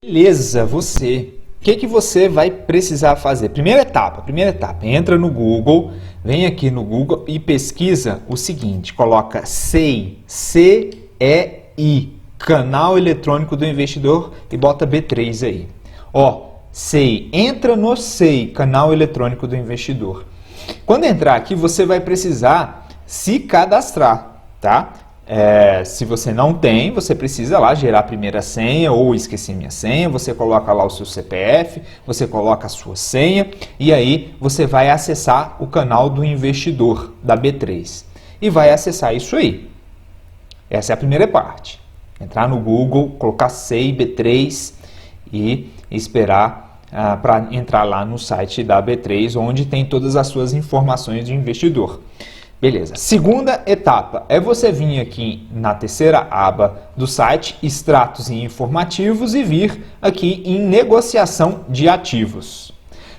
Beleza, você. O que você vai precisar fazer? Primeira etapa, entra no Google, vem aqui no Google e pesquisa o seguinte, coloca CEI, C-E-I, Canal Eletrônico do Investidor e bota B3 aí. Ó, CEI, entra no CEI, Canal Eletrônico do Investidor. Quando entrar aqui, você vai precisar se cadastrar, tá? Se você não tem, você precisa lá gerar a primeira senha ou esquecer minha senha, você coloca lá o seu CPF, você coloca a sua senha e aí você vai acessar o canal do investidor da B3 e vai acessar isso aí. Essa é a primeira parte. Entrar no Google, colocar CEI B3 e esperar para entrar lá no site da B3, onde tem todas as suas informações de investidor. Beleza. Segunda etapa é você vir aqui na terceira aba do site, extratos e informativos e vir aqui em negociação de ativos.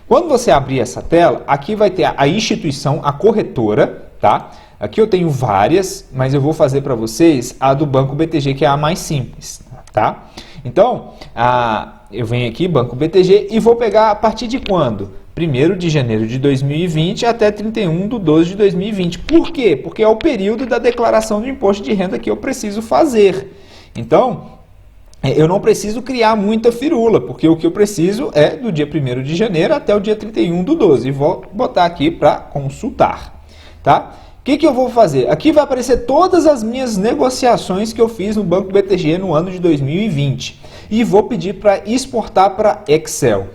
Quando você abrir essa tela, aqui vai ter a instituição, a corretora, tá? Aqui eu tenho várias, mas eu vou fazer para vocês a do Banco BTG, que é a mais simples, tá? Então, eu venho aqui, Banco BTG, e vou pegar a partir de quando? 1º de janeiro de 2020 até 31 de 12 de 2020. Por quê? Porque é o período da declaração do imposto de renda que eu preciso fazer. Então, eu não preciso criar muita firula, porque o que eu preciso é do dia 1º de janeiro até o dia 31 do 12. E vou botar aqui para consultar, tá? O que eu vou fazer? Aqui vai aparecer todas as minhas negociações que eu fiz no Banco BTG no ano de 2020. E vou pedir para exportar para Excel.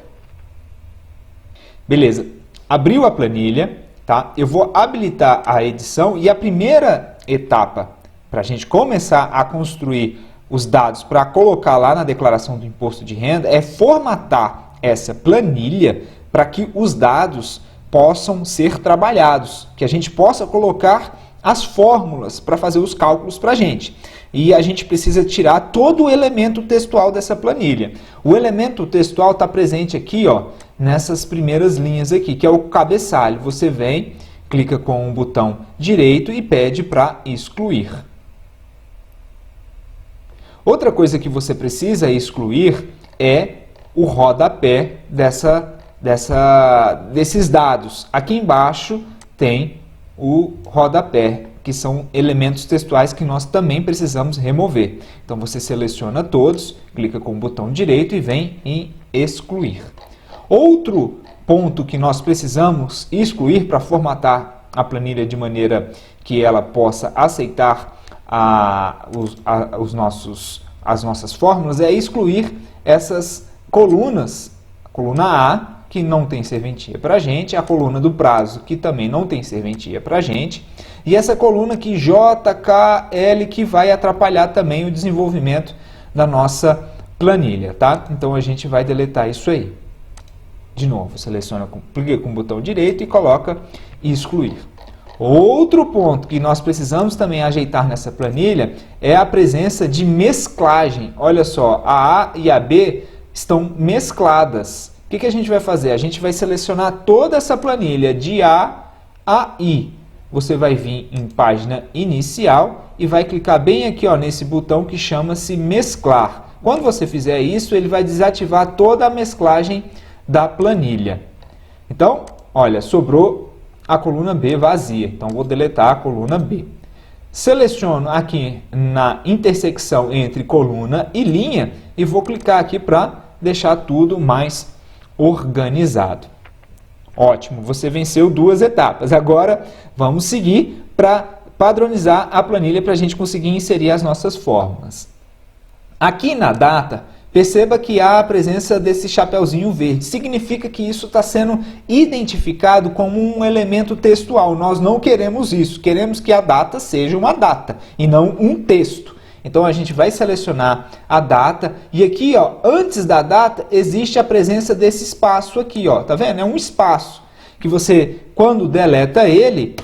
Beleza, abriu a planilha, tá? Eu vou habilitar a edição e a primeira etapa para a gente começar a construir os dados para colocar lá na declaração do imposto de renda é formatar essa planilha para que os dados possam ser trabalhados, que a gente possa colocar as fórmulas para fazer os cálculos para a gente. E a gente precisa tirar todo o elemento textual dessa planilha. O elemento textual está presente aqui, ó, nessas primeiras linhas aqui, que é o cabeçalho. Você vem, clica com o botão direito e pede para excluir. Outra coisa que você precisa excluir é o rodapé desses dados. Aqui embaixo tem o rodapé, que são elementos textuais que nós também precisamos remover. Então você seleciona todos, clica com o botão direito e vem em excluir. Outro ponto que nós precisamos excluir para formatar a planilha de maneira que ela possa aceitar as nossas fórmulas é excluir essas colunas, a coluna A, que não tem serventia para a gente, a coluna do prazo, que também não tem serventia para a gente, e essa coluna aqui, J, K, L, que vai atrapalhar também o desenvolvimento da nossa planilha, tá? Então a gente vai deletar isso aí. De novo, seleciona, clica com o botão direito e coloca excluir. Outro ponto que nós precisamos também ajeitar nessa planilha é a presença de mesclagem. Olha só, a A e a B estão mescladas. O que a gente vai fazer? A gente vai selecionar toda essa planilha de A a I. Você vai vir em página inicial e vai clicar bem aqui, ó, nesse botão que chama-se mesclar. Quando você fizer isso, ele vai desativar toda a mesclagem da planilha. Então, olha, sobrou a coluna B vazia. Então, vou deletar a coluna B. Seleciono aqui na intersecção entre coluna e linha e vou clicar aqui para deixar tudo mais organizado. Ótimo, você venceu 2 etapas. Agora, vamos seguir para padronizar a planilha para a gente conseguir inserir as nossas fórmulas. Aqui na data, perceba que há a presença desse chapeuzinho verde. Significa que isso está sendo identificado como um elemento textual. Nós não queremos isso. Queremos que a data seja uma data e não um texto. Então a gente vai selecionar a data e aqui, ó, antes da data existe a presença desse espaço aqui, ó. Tá vendo? É um espaço que você, quando deleta ele,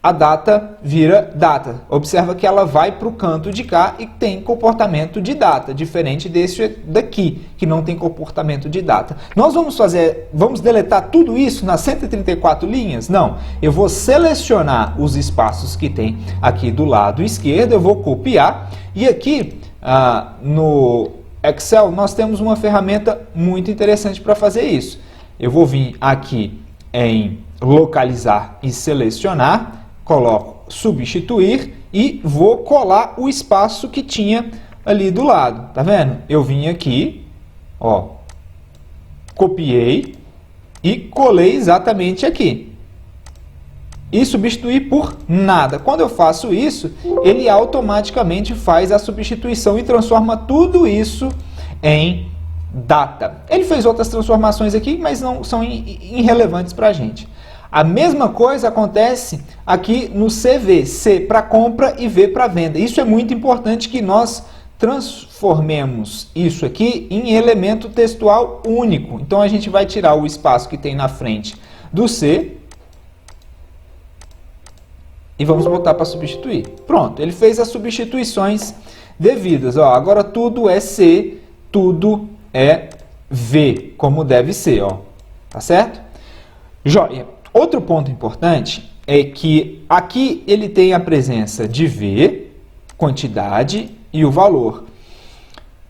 a data vira data. Observa que ela vai para o canto de cá e tem comportamento de data, diferente desse daqui, que não tem comportamento de data. Nós vamos deletar tudo isso nas 134 linhas? Não. Eu vou selecionar os espaços que tem aqui do lado esquerdo, eu vou copiar e aqui Excel, nós temos uma ferramenta muito interessante para fazer isso. Eu vou vir aqui em localizar e selecionar, coloco substituir e vou colar o espaço que tinha ali do lado. Tá vendo? Eu vim aqui, ó, copiei e colei exatamente aqui. E substituir por nada. Quando eu faço isso, ele automaticamente faz a substituição e transforma tudo isso em data. Ele fez outras transformações aqui, mas não são irrelevantes para a gente. A mesma coisa acontece aqui no CV, C para compra e V para venda. Isso é muito importante que nós transformemos isso aqui em elemento textual único. Então a gente vai tirar o espaço que tem na frente do C e vamos botar para substituir. Pronto, ele fez as substituições devidas. Ó, agora tudo é C, tudo é V, como deve ser. Ó. Tá certo? Joia. Outro ponto importante é que aqui ele tem a presença de V, quantidade e o valor.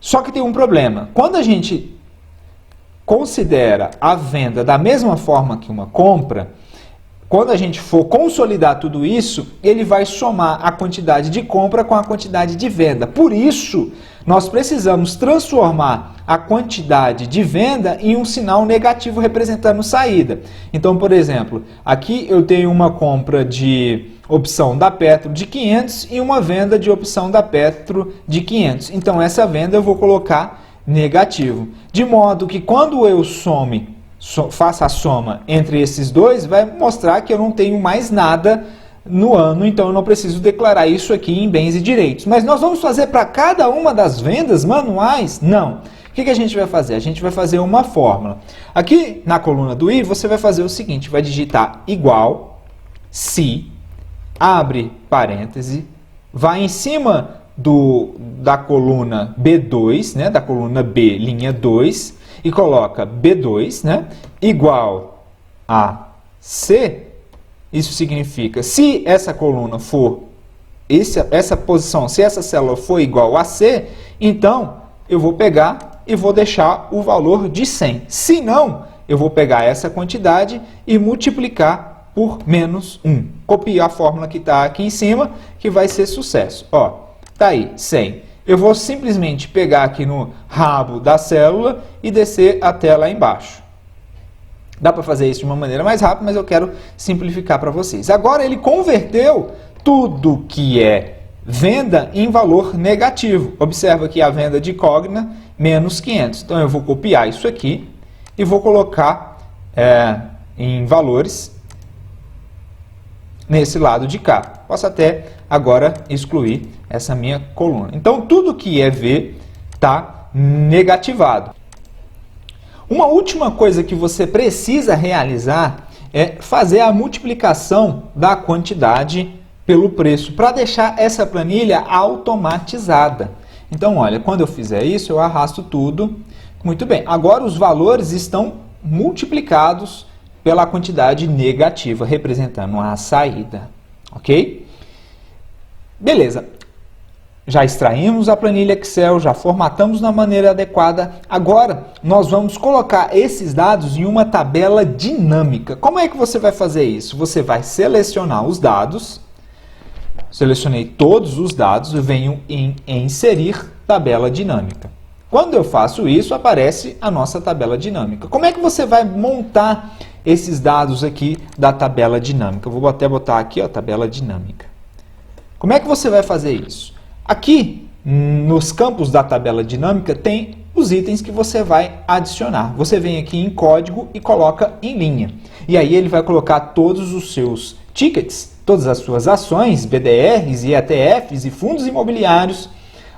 Só que tem um problema. Quando a gente considera a venda da mesma forma que uma compra, quando a gente for consolidar tudo isso, ele vai somar a quantidade de compra com a quantidade de venda. Por isso, nós precisamos transformar a quantidade de venda em um sinal negativo representando saída. Então, por exemplo, aqui eu tenho uma compra de opção da Petro de 500 e uma venda de opção da Petro de 500. Então, essa venda eu vou colocar negativo. De modo que quando eu faça a soma entre esses dois, vai mostrar que eu não tenho mais nada no ano, então eu não preciso declarar isso aqui em bens e direitos. Mas nós vamos fazer para cada uma das vendas manuais? Não. O que a gente vai fazer? A gente vai fazer uma fórmula. Aqui na coluna do I, você vai fazer o seguinte, vai digitar igual, se, abre parêntese, vai em cima da coluna B2, né, da coluna B, linha 2, e coloca B2, né, igual a C. Isso significa, se essa coluna for, essa posição, se essa célula for igual a C, então eu vou pegar e vou deixar o valor de 100. Se não, eu vou pegar essa quantidade e multiplicar por menos 1. Copiar a fórmula que está aqui em cima, que vai ser sucesso. Ó, tá aí, 100. Eu vou simplesmente pegar aqui no rabo da célula e descer até lá embaixo. Dá para fazer isso de uma maneira mais rápida, mas eu quero simplificar para vocês. Agora ele converteu tudo que é venda em valor negativo. Observa que a venda de Cogna, menos 500. Então eu vou copiar isso aqui e vou colocar em valores nesse lado de cá. Posso até agora excluir essa minha coluna. Então tudo que é V está negativado. Uma última coisa que você precisa realizar é fazer a multiplicação da quantidade pelo preço, para deixar essa planilha automatizada. Então, olha, quando eu fizer isso, eu arrasto tudo. Muito bem, agora os valores estão multiplicados pela quantidade negativa, representando a saída. Ok? Beleza. Já extraímos a planilha Excel, já formatamos da maneira adequada. Agora, nós vamos colocar esses dados em uma tabela dinâmica. Como é que você vai fazer isso? Você vai selecionar os dados. Selecionei todos os dados e venho em inserir tabela dinâmica. Quando eu faço isso, aparece a nossa tabela dinâmica. Como é que você vai montar esses dados aqui da tabela dinâmica? Eu vou até botar aqui, ó, tabela dinâmica. Como é que você vai fazer isso? Aqui, nos campos da tabela dinâmica, tem os itens que você vai adicionar. Você vem aqui em código e coloca em linha. E aí ele vai colocar todos os seus tickets, todas as suas ações, BDRs e ETFs e fundos imobiliários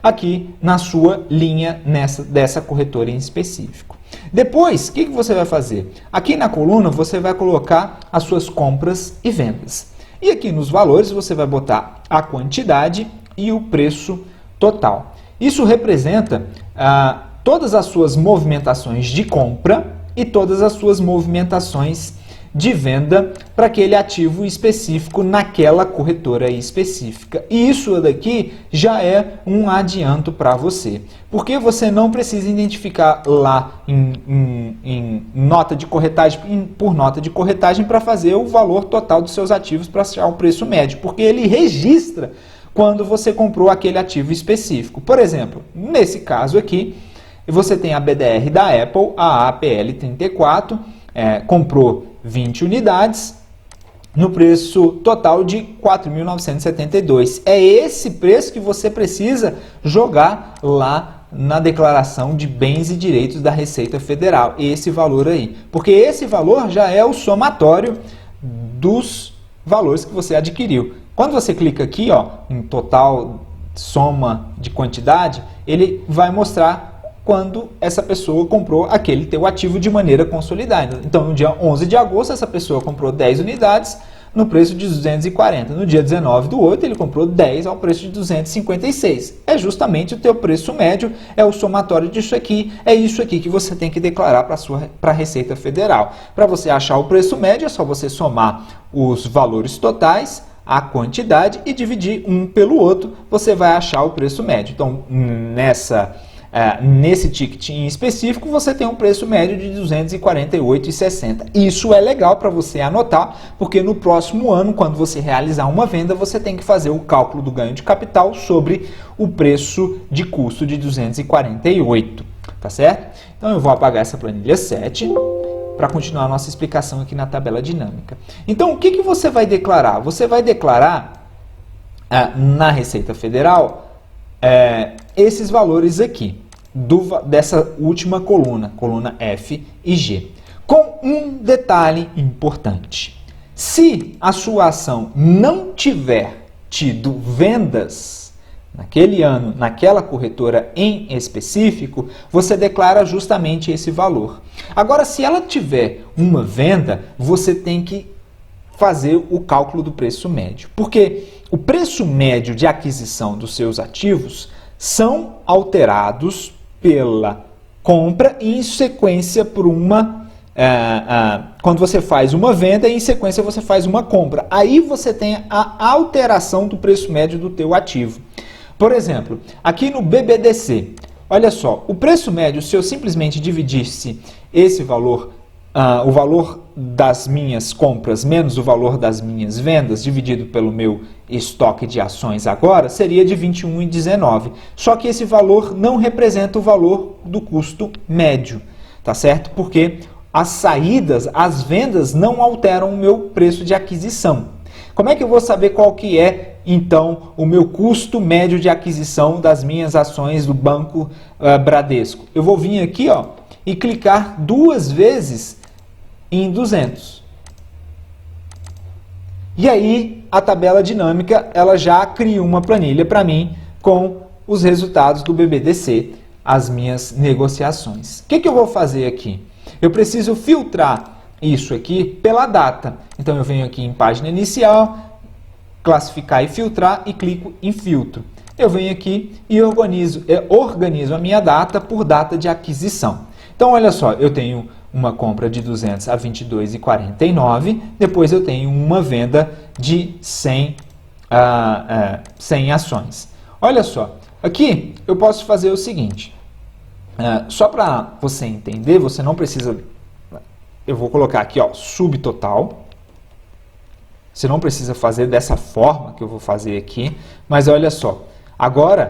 aqui na sua linha dessa corretora em específico. Depois, o que você vai fazer? Aqui na coluna você vai colocar as suas compras e vendas. E aqui nos valores você vai botar a quantidade e o preço total. Isso representa todas as suas movimentações de compra e todas as suas movimentações de venda para aquele ativo específico naquela corretora específica. E isso daqui já é um adianto para você, porque você não precisa identificar lá em nota de corretagem, por nota de corretagem, para fazer o valor total dos seus ativos para achar o preço médio, porque ele registra quando você comprou aquele ativo específico. Por exemplo, nesse caso aqui, você tem a BDR da Apple, a APL34, comprou 20 unidades no preço total de R$ 4.972. É esse preço que você precisa jogar lá na declaração de bens e direitos da Receita Federal, esse valor aí. Porque esse valor já é o somatório dos valores que você adquiriu. Quando você clica aqui, ó, em total soma de quantidade, ele vai mostrar quando essa pessoa comprou aquele teu ativo de maneira consolidada. Então, no dia 11 de agosto, essa pessoa comprou 10 unidades no preço de 240. No dia 19 do 8, ele comprou 10 ao preço de 256. É justamente o teu preço médio, é o somatório disso aqui, é isso aqui que você tem que declarar para a Receita Federal. Para você achar o preço médio, é só você somar os valores totais, a quantidade e dividir um pelo outro, você vai achar o preço médio. Então, nesse ticket em específico, você tem um preço médio de R$ 248,60. Isso é legal para você anotar, porque no próximo ano, quando você realizar uma venda, você tem que fazer o cálculo do ganho de capital sobre o preço de custo de 248, tá certo? Então eu vou apagar essa planilha 7 para continuar a nossa explicação aqui na tabela dinâmica. Então, o que você vai declarar? Você vai declarar na Receita Federal esses valores aqui, dessa última coluna, coluna F e G, com um detalhe importante. Se a sua ação não tiver tido vendas naquele ano, naquela corretora em específico, você declara justamente esse valor. Agora, se ela tiver uma venda, você tem que fazer o cálculo do preço médio, porque o preço médio de aquisição dos seus ativos são alterados pela compra e em sequência por uma... quando você faz uma venda e em sequência você faz uma compra. Aí você tem a alteração do preço médio do teu ativo. Por exemplo, aqui no BBDC, olha só, o preço médio, se eu simplesmente dividisse esse valor, o valor das minhas compras menos o valor das minhas vendas, dividido pelo meu estoque de ações agora, seria de 21,19. Só que esse valor não representa o valor do custo médio, tá certo? Porque as saídas, as vendas não alteram o meu preço de aquisição. Como é que eu vou saber qual que é, então, o meu custo médio de aquisição das minhas ações do Banco Bradesco? Eu vou vir aqui, ó, e clicar 2 vezes em 200. E aí, a tabela dinâmica, ela já cria uma planilha para mim com os resultados do BBDC, as minhas negociações. O que eu vou fazer aqui? Eu preciso filtrar isso aqui pela data. Então eu venho aqui em página inicial, classificar e filtrar e clico em filtro. Eu venho aqui e organizo a minha data por data de aquisição. Então olha só, eu tenho uma compra de 200 a 22,49, depois eu tenho uma venda de 100 ações. Olha só, aqui eu posso fazer o seguinte, só para você entender, você não precisa... Eu vou colocar aqui, ó, subtotal. Você não precisa fazer dessa forma que eu vou fazer aqui, mas olha só. Agora,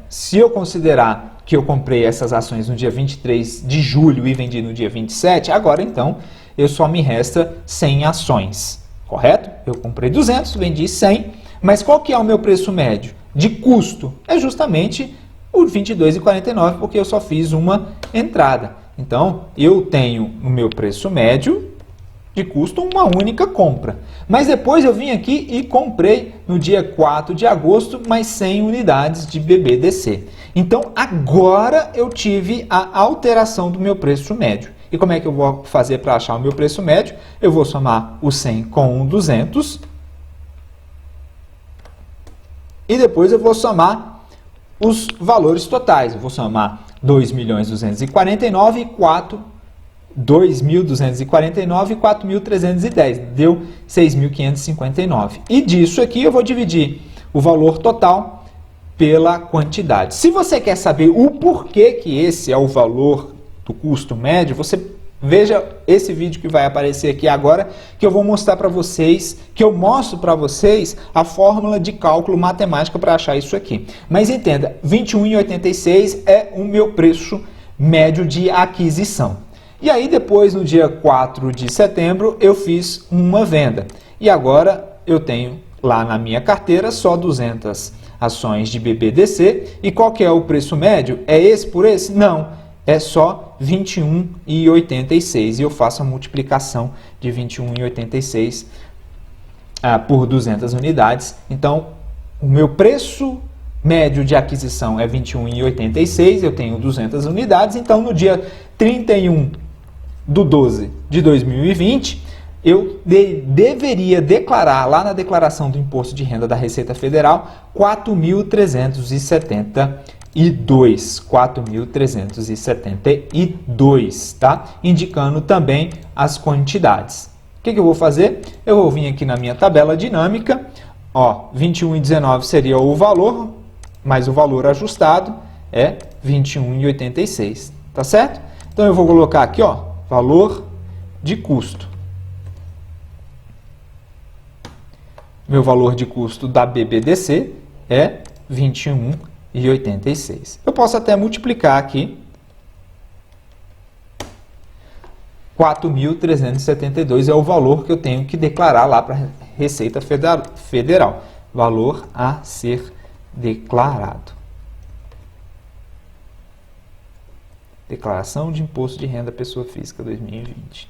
se eu considerar que eu comprei essas ações no dia 23 de julho e vendi no dia 27, agora então eu só me resta 100 ações, correto? Eu comprei 200, vendi 100, mas qual que é o meu preço médio de custo? É justamente o 22,49, porque eu só fiz uma entrada. Então, eu tenho no meu preço médio de custo uma única compra. Mas depois eu vim aqui e comprei no dia 4 de agosto mais 100 unidades de BBDC. Então, agora eu tive a alteração do meu preço médio. E como é que eu vou fazer para achar o meu preço médio? Eu vou somar o 100 com o 200. E depois eu vou somar os valores totais. Eu vou somar 2.249.000 e 4 2.249 e 4.310, deu 6.559. E disso aqui eu vou dividir o valor total pela quantidade. Se você quer saber o porquê que esse é o valor do custo médio, você veja esse vídeo que vai aparecer aqui agora, que eu vou mostrar para vocês, que eu mostro para vocês a fórmula de cálculo matemática para achar isso aqui. Mas entenda, R$ 21,86 é o meu preço médio de aquisição. E aí depois, no dia 4 de setembro, eu fiz uma venda. E agora eu tenho lá na minha carteira só 200 ações de BBDC. E qual que é o preço médio? É esse por esse? Não, é só R$ 21,86. E eu faço a multiplicação de 21,86 por 200 unidades. Então, o meu preço médio de aquisição é R$ 21,86. Eu tenho 200 unidades. Então, no dia 31/12/2020, eu deveria declarar lá na declaração do Imposto de Renda da Receita Federal R$ 4.372, 4.372, tá? Indicando também as quantidades. O que eu vou fazer? Eu vou vir aqui na minha tabela dinâmica, ó, 21,19 seria o valor, mas o valor ajustado é 21,86, tá certo? Então eu vou colocar aqui, ó, valor de custo. Meu valor de custo da BBDC é 21,86. Eu posso até multiplicar aqui 4.372 é o valor que eu tenho que declarar lá para a Receita Federal. Valor a ser declarado. Declaração de Imposto de Renda Pessoa Física 2020.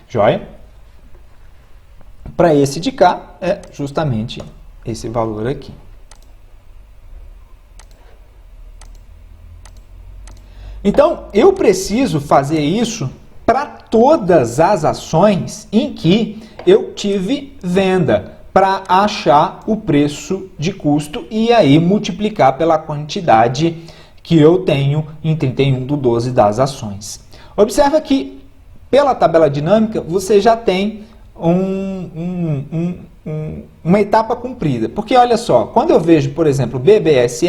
Joia? Para esse de cá, é justamente esse valor aqui. Então, eu preciso fazer isso para todas as ações em que eu tive venda, para achar o preço de custo e aí multiplicar pela quantidade que eu tenho em 31/12 das ações. Observa que, pela tabela dinâmica, você já tem uma etapa cumprida. Porque, olha só, quando eu vejo, por exemplo, BBSE,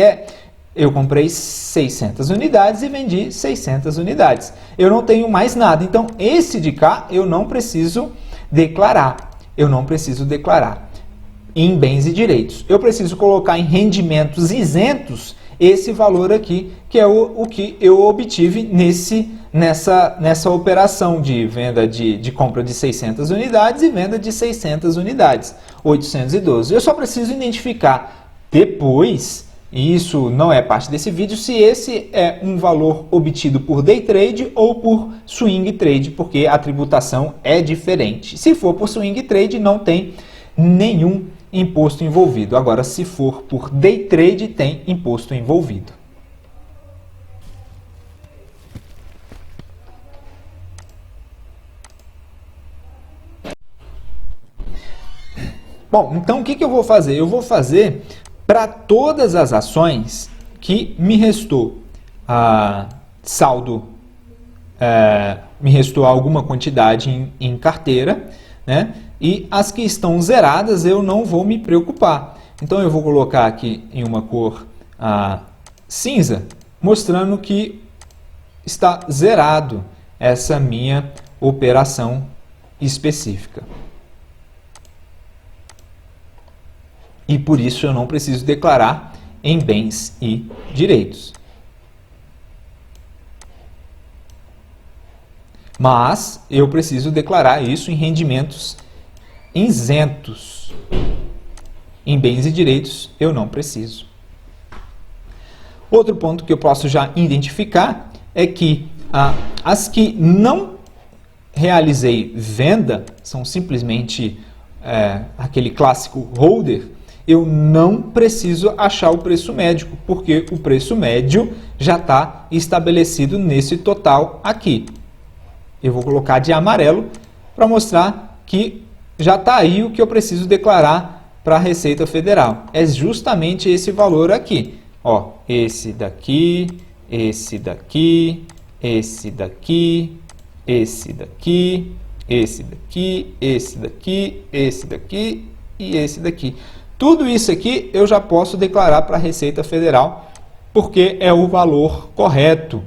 eu comprei 600 unidades e vendi 600 unidades. Eu não tenho mais nada. Então, esse de cá, eu não preciso declarar. Eu não preciso declarar em bens e direitos. Eu preciso colocar em rendimentos isentos esse valor aqui, que é o que eu obtive nessa operação de venda de compra de 600 unidades e venda de 600 unidades, 812. Eu só preciso identificar depois, e isso não é parte desse vídeo, se esse é um valor obtido por day trade ou por swing trade, porque a tributação é diferente. Se for por swing trade, não tem nenhum imposto envolvido. Agora, se for por day trade, tem imposto envolvido. Bom, então o que eu vou fazer? Eu vou fazer para todas as ações que me restou saldo, me restou alguma quantidade em carteira, né? E as que estão zeradas eu não vou me preocupar. Então eu vou colocar aqui em uma cor cinza, mostrando que está zerado essa minha operação específica. E por isso eu não preciso declarar em bens e direitos. Mas eu preciso declarar isso em rendimentos isentos. Em bens e direitos eu não preciso. Outro ponto que eu posso já identificar é que as que não realizei venda, são simplesmente aquele clássico holder, eu não preciso achar o preço médio, porque o preço médio já está estabelecido nesse total aqui. Eu vou colocar de amarelo para mostrar que já está aí o que eu preciso declarar para a Receita Federal. É justamente esse valor aqui. Ó, esse daqui, esse daqui, esse daqui, esse daqui, esse daqui, esse daqui, esse daqui e esse daqui. Tudo isso aqui eu já posso declarar para a Receita Federal, porque é o valor correto,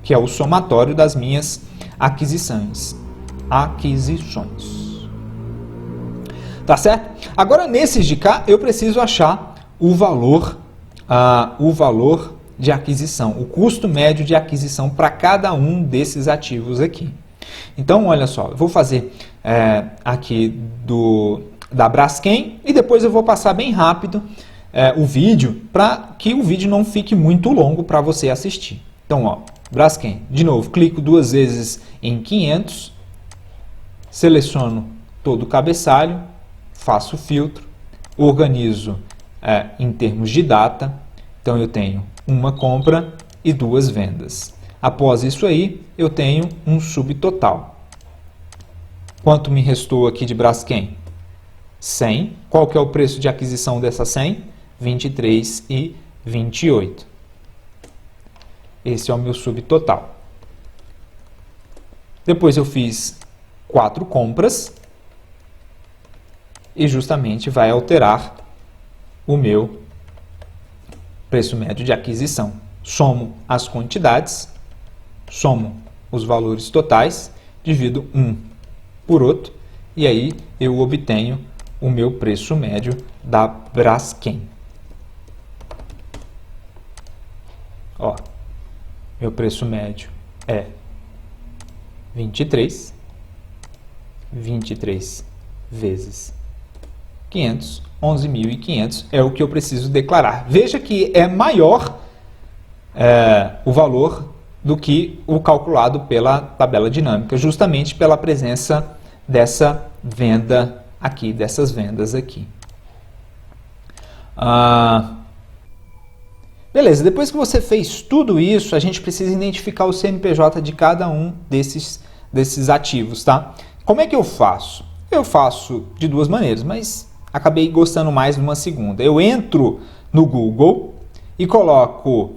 que é o somatório das minhas aquisições. Tá certo? Agora, nesses de cá, eu preciso achar o valor de aquisição, o custo médio de aquisição para cada um desses ativos aqui. Então, olha só, eu vou fazer aqui da Braskem e depois eu vou passar bem rápido o vídeo para que o vídeo não fique muito longo para você assistir. Então, ó, Braskem, de novo, clico 2 vezes em 500, seleciono todo o cabeçalho, faço o filtro, organizo em termos de data, então eu tenho uma compra e 2 vendas. Após isso aí, eu tenho um subtotal. Quanto me restou aqui de Braskem? 100. Qual que é o preço de aquisição dessa 100? 23,28. Esse é o meu subtotal. Depois eu fiz 4 compras e justamente vai alterar o meu preço médio de aquisição. Somo as quantidades, somo os valores totais, divido um por outro e aí eu obtenho o meu preço médio da Braskem. Ó, meu preço médio é 23 vezes 500, 11.500 é o que eu preciso declarar. Veja que é maior o valor do que o calculado pela tabela dinâmica, justamente pela presença dessa venda aqui, dessas vendas aqui. Beleza, depois que você fez tudo isso, a gente precisa identificar o CNPJ de cada um desses ativos, tá? Como é que eu faço? Eu faço de 2 maneiras, mas acabei gostando mais de uma segunda. Eu entro no Google e coloco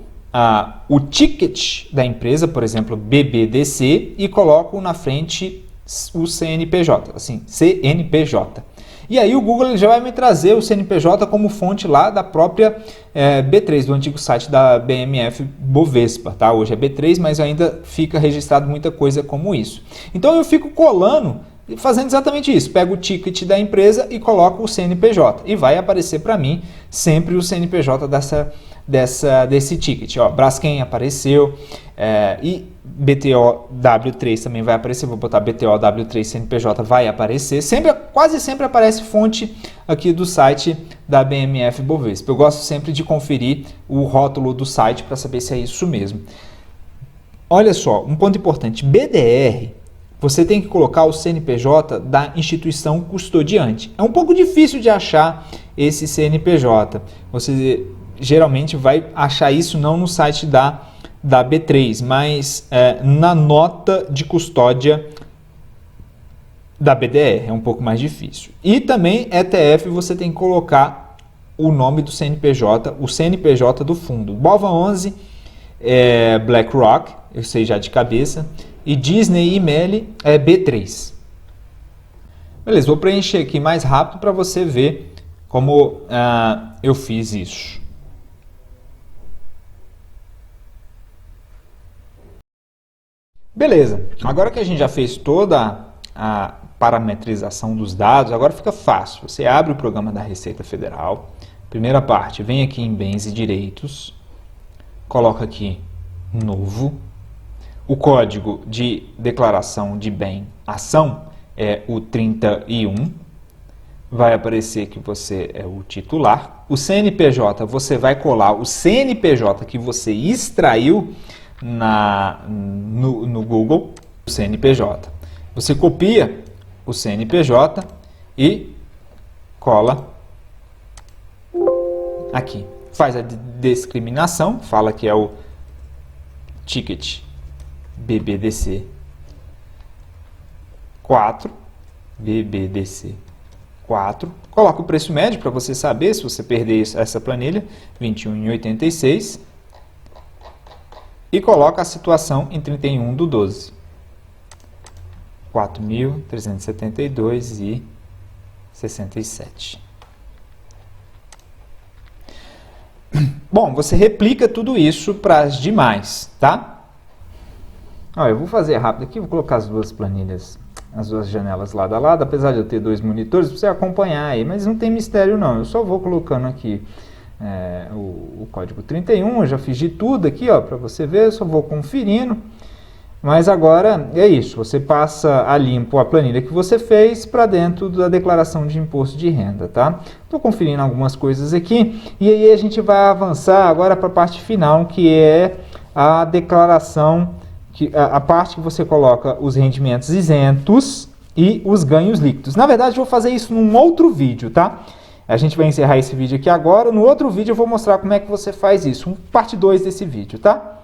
o ticket da empresa, por exemplo, BBDC, e coloco na frente o CNPJ, assim, CNPJ. E aí o Google já vai me trazer o CNPJ como fonte lá da própria B3, do antigo site da BMF Bovespa, tá? Hoje é B3, mas ainda fica registrado muita coisa como isso. Então eu fico colando, fazendo exatamente isso. Pego o ticket da empresa e coloco o CNPJ. E vai aparecer para mim sempre o CNPJ desse ticket. Ó, Braskem apareceu e BTOW3 também vai aparecer. Vou botar BTOW3 CNPJ, vai aparecer. Quase sempre aparece fonte aqui do site da BMF Bovespa. Eu gosto sempre de conferir o rótulo do site para saber se é isso mesmo. Olha só, um ponto importante. BDR, você tem que colocar o CNPJ da instituição custodiante. É um pouco difícil de achar esse CNPJ. Você geralmente vai achar isso não no site da B3, mas na nota de custódia da BDR. É um pouco mais difícil. E também ETF você tem que colocar o nome do CNPJ, o CNPJ do fundo. BOVA11, BlackRock, eu sei já de cabeça, e Disney e Meli é B3. Beleza, vou preencher aqui mais rápido para você ver como eu fiz isso. Beleza, agora que a gente já fez toda a parametrização dos dados, agora fica fácil. Você abre o programa da Receita Federal, primeira parte, vem aqui em Bens e Direitos, coloca aqui Novo. O código de declaração de bem-ação é o 31. Vai aparecer que você é o titular. O CNPJ, você vai colar o CNPJ que você extraiu no Google, o CNPJ. Você copia o CNPJ e cola aqui. Faz a discriminação, fala que é o ticket BBDC 4, BBDC 4, coloca o preço médio para você saber se você perder essa planilha, 21,86, e coloca a situação em 31/12. 4.372,67. Bom, você replica tudo isso para as demais, tá? Eu vou fazer rápido aqui, vou colocar as duas planilhas, as duas janelas lado a lado, apesar de eu ter dois monitores, para você acompanhar aí, mas não tem mistério não, eu só vou colocando aqui o código 31, eu já fiz de tudo aqui, para você ver, eu só vou conferindo. Mas agora é isso, você passa a limpo a planilha que você fez para dentro da declaração de imposto de renda, tá? Estou conferindo algumas coisas aqui e aí a gente vai avançar agora para a parte final, que é a declaração, a parte que você coloca os rendimentos isentos e os ganhos líquidos. Na verdade, eu vou fazer isso num outro vídeo, tá? A gente vai encerrar esse vídeo aqui agora, no outro vídeo eu vou mostrar como é que você faz isso, parte 2 desse vídeo, tá?